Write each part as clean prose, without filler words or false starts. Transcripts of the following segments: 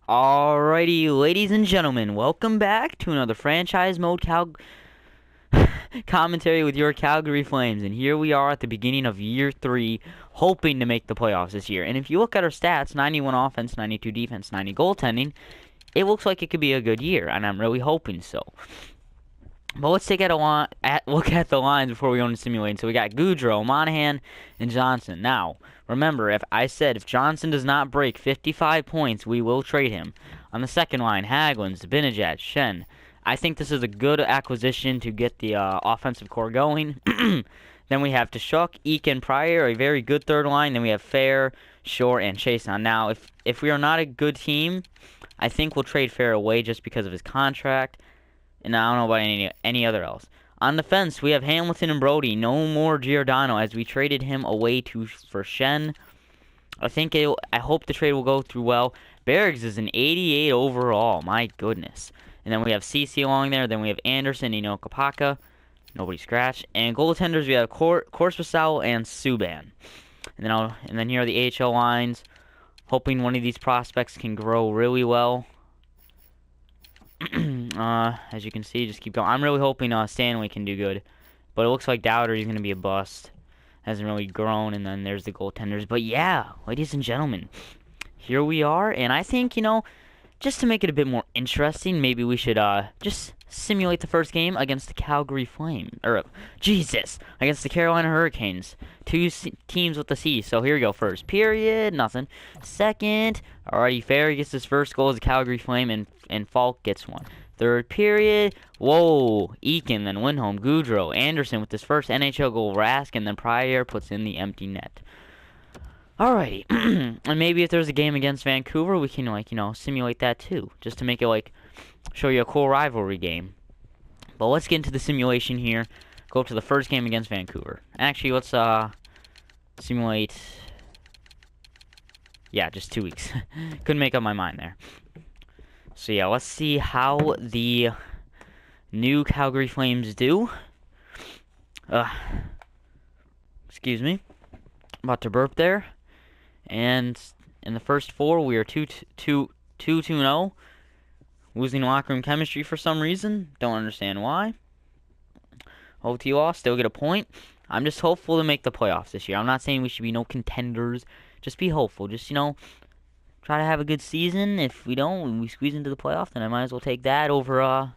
Alrighty, ladies and gentlemen, welcome back to another franchise mode commentary with your Calgary Flames. And here we are at the beginning of year 3, hoping to make the playoffs this year. And if you look at our stats, 91 offense, 92 defense, 90 goaltending, it looks like it could be a good year, and I'm really hoping so. But let's take look at the lines before we go into simulating. So we got Goudreau, Monahan, and Johnson. Now, remember, if Johnson does not break 55 points, we will trade him. On the second line, Hagelin, Zibanejad, Shen. I think this is a good acquisition to get the offensive core going. Then we have Tkachuk, Eakin, Pryor, a very good third line. Then we have Fair, Shore, and Chason. Now, if we are not a good team, I think we'll trade Fair away just because of his contract. And I don't know about any other else. On the fence, we have Hamilton and Brody. No more Giordano as we traded him away for Shen. I hope the trade will go through well. Bergs is an 88 overall. My goodness. And then we have CC along there. Then we have Anderson, Kapaka. Nobody scratched. And goaltenders, we have Korspasal and Subban. And then here are the AHL lines. Hoping one of these prospects can grow really well. As you can see, just keep going. I'm really hoping Stanley can do good, but it looks like Dowder is going to be a bust. Hasn't really grown, and then there's the goaltenders. But yeah, ladies and gentlemen, here we are, and I think, just to make it a bit more interesting, maybe we should just simulate the first game against the Calgary Flames, against the Carolina Hurricanes. Two teams with the C. So here we go. First period, nothing. Second, alrighty, Fair gets his first goal as a Calgary Flame, and Falk gets one. Third period, whoa, Eakin, then Lindholm, Goudreau, Anderson with his first NHL goal, Rask, and then Pryor puts in the empty net. Alrighty, and maybe if there's a game against Vancouver, we can, simulate that too, just to make it, show you a cool rivalry game. But let's get into the simulation here. Go to the first game against Vancouver. Actually, let's, simulate, yeah, just 2 weeks. Couldn't make up my mind there. So yeah, let's see how the new Calgary Flames do. Excuse me. About to burp there. And in the first 4, we are 2-0. Losing locker room chemistry for some reason. Don't understand why. OT loss, still get a point. I'm just hopeful to make the playoffs this year. I'm not saying we should be no contenders. Just be hopeful. Just, try to have a good season. If we don't, when we squeeze into the playoff, then I might as well take that over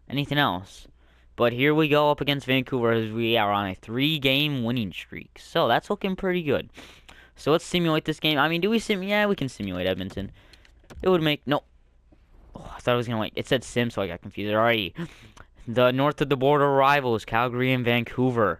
anything else. But here we go up against Vancouver as we are on a 3-game winning streak. So that's looking pretty good. So let's simulate this game. I mean, yeah, we can simulate Edmonton. It would make, no. Oh, I thought it was going to, it said sim, so I got confused. Alrighty. The north of the border rivals, Calgary and Vancouver.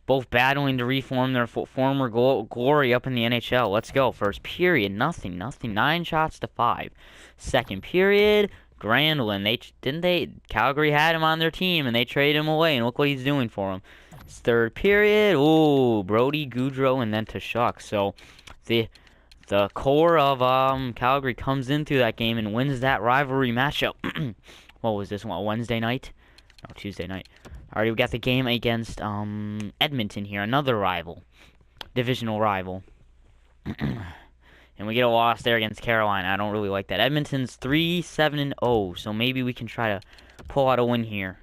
Both battling to reform their former glory up in the NHL. Let's go. First period, nothing. 9 shots to 5. Second period, Granlund. Calgary had him on their team, and they traded him away, and look what he's doing for them. Third period, ooh, Brody, Goudreau, and then Tkachuk. So the core of Calgary comes into that game and wins that rivalry matchup. What was this one? Wednesday night? No, Tuesday night. Alright, we got the game against Edmonton here, another rival, divisional rival. And we get a loss there against Carolina. I don't really like that. Edmonton's 3-7-0, so maybe we can try to pull out a win here.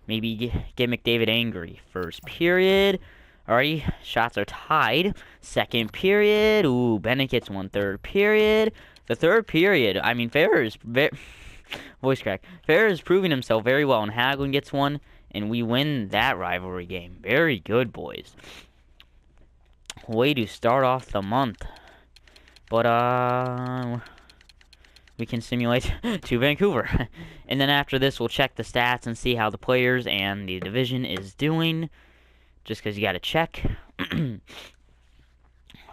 Maybe get McDavid angry. First period, alrighty, shots are tied. Second period, ooh, Bennett gets one. Third period, the third period, I mean, voice crack. Fair is proving himself very well, and Hagelin gets one. And we win that rivalry game. Very good, boys. Way to start off the month. But, we can simulate to Vancouver. And then after this, we'll check the stats and see how the players and the division is doing. Just because you got to check.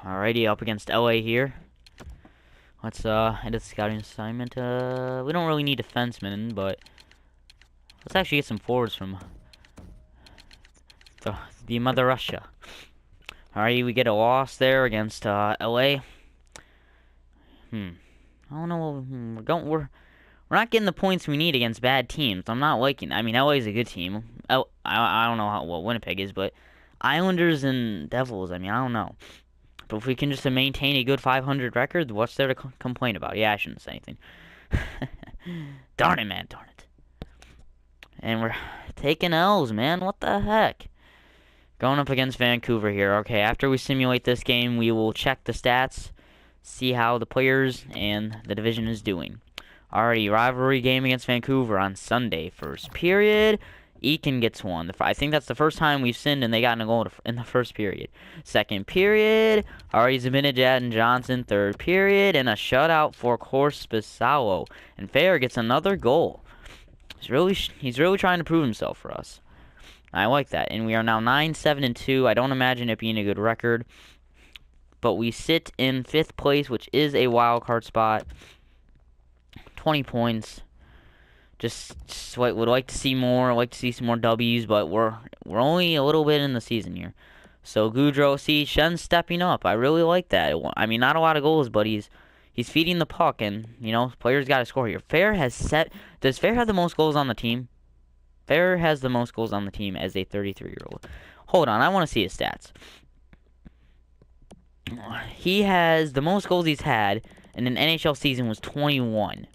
Alrighty, up against LA here. Let's, edit the scouting assignment. We don't really need defensemen, but let's actually get some forwards from the Mother Russia. Alright, we get a loss there against LA. I don't know. We're not getting the points we need against bad teams. I'm not liking. I mean, LA's a good team. I don't know what Winnipeg is, but Islanders and Devils. I mean, I don't know. But if we can just maintain a good 500 record, what's there to complain about? Yeah, I shouldn't say anything. Darn it, man. Darn it. And we're taking L's, man. What the heck? Going up against Vancouver here. Okay, after we simulate this game, we will check the stats, see how the players and the division is doing. Alrighty, rivalry game against Vancouver on Sunday. First period, Eakin gets one. I think that's the first time we've sinned and they got a goal in the first period. Second period, already Zibanejad and Johnson. Third period, and a shutout for Korpisalo. And Fair gets another goal. He's really trying to prove himself for us. I like that. And we are now 9-7-2. I don't imagine it being a good record. But we sit in 5th place, which is a wild card spot. 20 points. Just would like to see more. I'd like to see some more W's, but we're only a little bit in the season here. So Goudreau, see, Shen's stepping up. I really like that. I mean, not a lot of goals, but he's feeding the puck, and you know, players got to score here. Fair has set. Does Fair have the most goals on the team? Fair has the most goals on the team as a 33-year-old. Hold on, I want to see his stats. He has the most goals he's had in an NHL season was 21.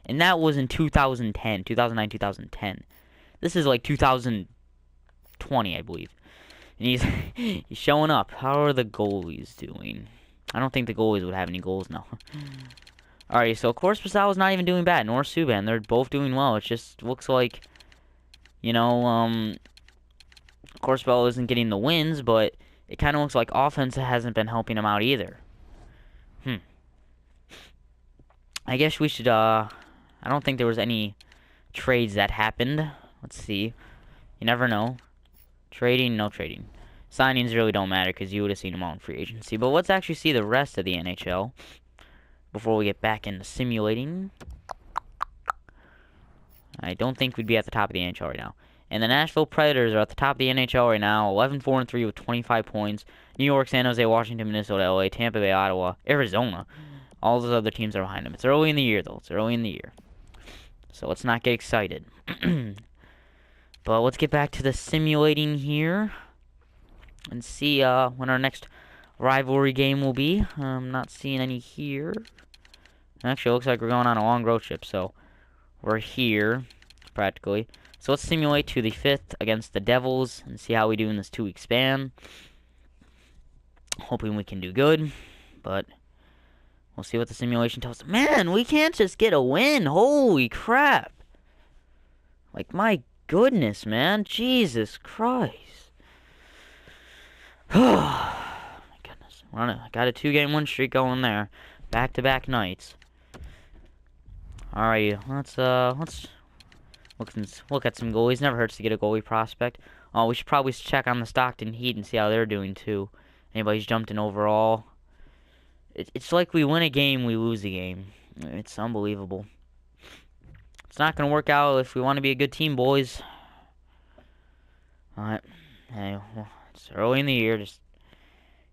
And that was in 2010, 2009, 2010. This is like 2020, I believe. And he's showing up. How are the goalies doing? I don't think the goalies would have any goals now. Alright, so of course Korpisalo is not even doing bad, nor Subban. They're both doing well. It just looks like, you know, Korpisalo isn't getting the wins, but it kind of looks like offense hasn't been helping him out either. I guess we should, I don't think there was any trades that happened. Let's see. You never know. Trading, no trading. Signings really don't matter because you would have seen them all in free agency. But let's actually see the rest of the NHL before we get back into simulating. I don't think we'd be at the top of the NHL right now. And the Nashville Predators are at the top of the NHL right now, 11-4-3 with 25 points. New York, San Jose, Washington, Minnesota, LA, Tampa Bay, Ottawa, Arizona. All those other teams are behind them. It's early in the year, though. It's early in the year. So let's not get excited. But let's get back to the simulating here and see when our next rivalry game will be. I'm not seeing any here. Actually, it looks like we're going on a long road trip, so we're here, practically. So let's simulate to the 5th against the Devils and see how we do in this 2-week span. Hoping we can do good, but we'll see what the simulation tells us. Man, we can't just get a win. Holy crap. Like, my goodness, man. Jesus Christ. My goodness. Got a 2-game win streak going there. Back-to-back nights. Alright, let's look at some goalies. Never hurts to get a goalie prospect. Oh, we should probably check on the Stockton Heat and see how they're doing, too. Anybody's jumped in overall. It's like we win a game, we lose a game. It's unbelievable. It's not going to work out if we want to be a good team, boys. Alright. Hey, well, it's early in the year. Just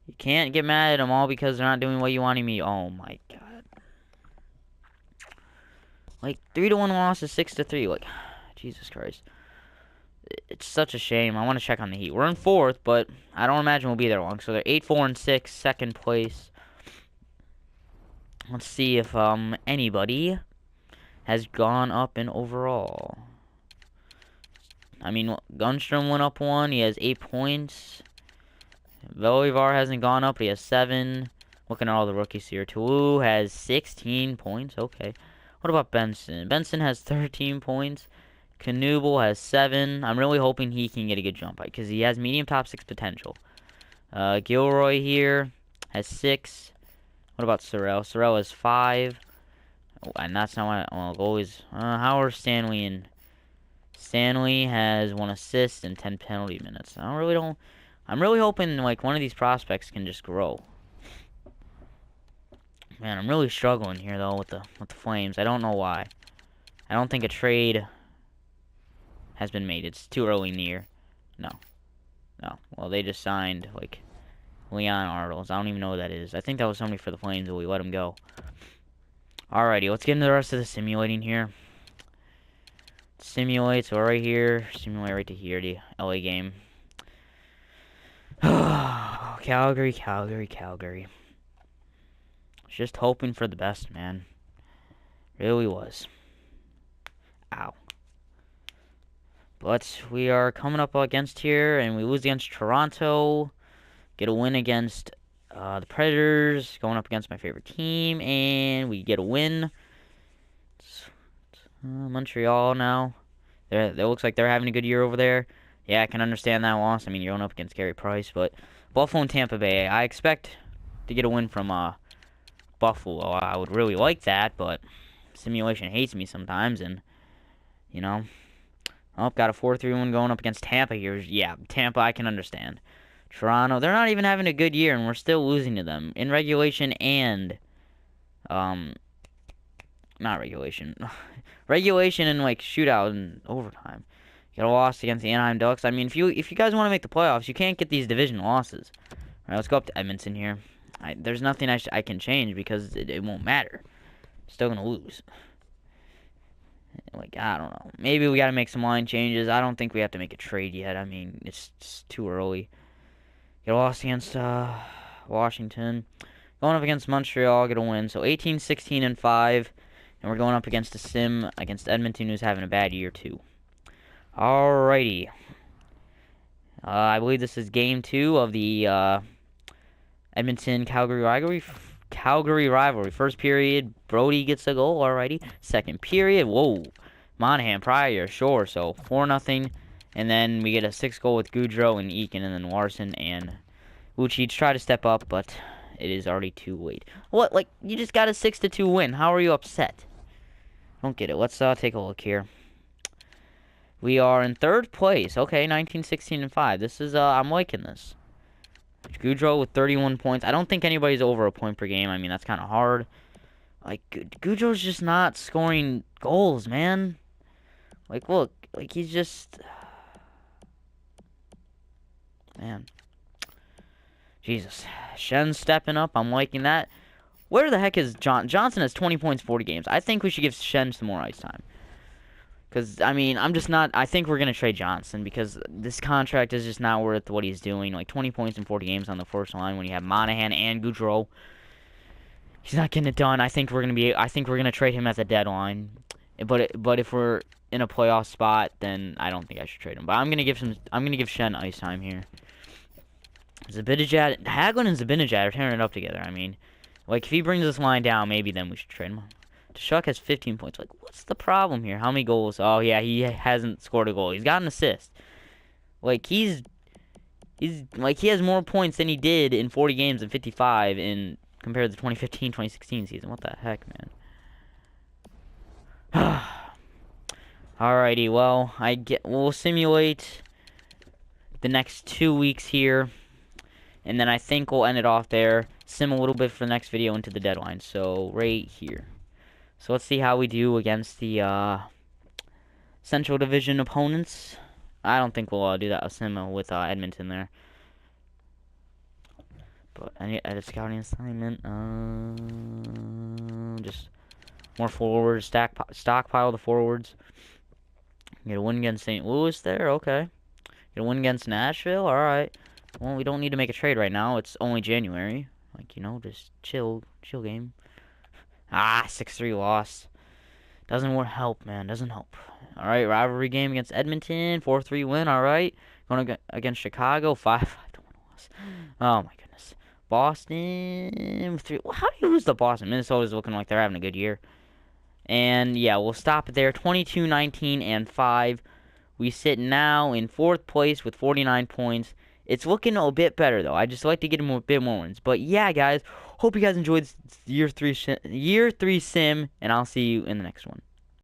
you can't get mad at them all because they're not doing what you wanted me. Oh, my God. Like, 3-1 loss is 6-3. Like, Jesus Christ. It's such a shame. I want to check on the Heat. We're in 4th, but I don't imagine we'll be there long. So they're 8-4-6, 2nd place. Let's see if anybody has gone up in overall. I mean, Gunstrom went up 1. He has 8 points. Bolivar hasn't gone up. He has 7. Looking at all the rookies here. Toulouse has 16 points. Okay. What about Benson? Benson has 13 points. Knuble has 7. I'm really hoping he can get a good jump because he has medium top 6 potential. Gilroy here has 6. What about Sorrell? Sorrell has 5. Oh, and that's not what I always. How are Stanley and Stanley has 1 assist and 10 penalty minutes. I'm really hoping like one of these prospects can just grow. Man, I'm really struggling here though with the Flames. I don't know why. I don't think a trade has been made. It's too early in the year. No. Well, they just signed like Leon Arnold. I don't even know who that is. I think that was somebody for the Flames, but we let him go. Alrighty, let's get into the rest of the simulating here. Simulate, so right here. Simulate right to here, the LA game. Okay, Calgary, Calgary, Calgary. Just hoping for the best, man. Really was. Ow. But we are coming up against here, and we lose against Toronto. Get a win against the Predators, going up against my favorite team, and we get a win. Montreal now. It looks like they're having a good year over there. Yeah, I can understand that loss. I mean, you're going up against Gary Price, but Buffalo and Tampa Bay, I expect to get a win from Buffalo. I would really like that, but simulation hates me sometimes, and, you know. Oh, got a 4-3 win going up against Tampa here. Yeah, Tampa, I can understand. Toronto, they're not even having a good year, and we're still losing to them in regulation and, not regulation. Regulation and, like, shootout and overtime. Got a loss against the Anaheim Ducks. I mean, if you guys want to make the playoffs, you can't get these division losses. All right, let's go up to Edmonton here. There's nothing I can change because it won't matter. Still gonna lose. Like, I don't know. Maybe we gotta make some line changes. I don't think we have to make a trade yet. I mean, it's just too early. Get a loss against Washington. Going up against Montreal, get a win. So 18, 16, and 5. And we're going up against a sim against Edmonton, who's having a bad year too. Alrighty. I believe this is game 2 of the Edmonton-Calgary rivalry. First period, Brody gets a goal. Alrighty. Second period, whoa. Monahan, Pryor, sure. So 4-0. And then we get a 6 goal with Goudreau and Eakin, and then Larson and Lucic try to step up, but it is already too late. What? Like, you just got a 6-2 win. How are you upset? Don't get it. Let's take a look here. We are in 3rd place. Okay, 19, 16, and 5. This is, I'm liking this. Goudreau with 31 points. I don't think anybody's over a point per game. I mean, that's kind of hard. Like, Goudreau's just not scoring goals, man. Like, look. Like, he's just... Man. Jesus. Shen's stepping up. I'm liking that. Where the heck is Johnson has 20 points, 40 games. I think we should give Shen some more ice time. Because, I mean, I'm just not... I think we're going to trade Johnson because this contract is just not worth what he's doing. Like, 20 points in 40 games on the first line when you have Monahan and Goudreau. He's not getting it done. I think we're going to trade him at the deadline. But if we're in a playoff spot, then I don't think I should trade him. But I'm going to give Shen ice time here. Hagelin and Zibanejad are tearing it up together. I mean, like, if he brings this line down, maybe then we should trade him. Tkachuk has 15 points. Like, what's the problem here? How many goals? Oh, yeah, he hasn't scored a goal. He's got an assist. Like, he's like, he has more points than he did in 40 games and 55 compared to the 2015-2016 season. What the heck, man? Alrighty, well, we'll simulate the next 2 weeks here. And then I think we'll end it off there. Sim a little bit for the next video into the deadline. So, right here. So, let's see how we do against the Central Division opponents. I don't think we'll do that a sim with Edmonton there. But I need to edit scouting assignment. Just more forwards. Stockpile the forwards. Get a win against St. Louis there. Okay. Get a win against Nashville. Alright. Well, we don't need to make a trade right now. It's only January. Like, you know, just chill game. 6-3 loss. Doesn't help, man. Doesn't help. Alright, rivalry game against Edmonton. 4-3 win, alright. Going against Chicago. 5-5 loss. Oh, my goodness. Boston. 3. How do you lose to Boston? Minnesota's looking like they're having a good year. And, yeah, we'll stop it there. 22, 19, and 5. We sit now in 4th place with 49 points. It's looking a bit better, though. I just like to get a bit more wins. But, yeah, guys, hope you guys enjoyed this year 3 sim, and I'll see you in the next one.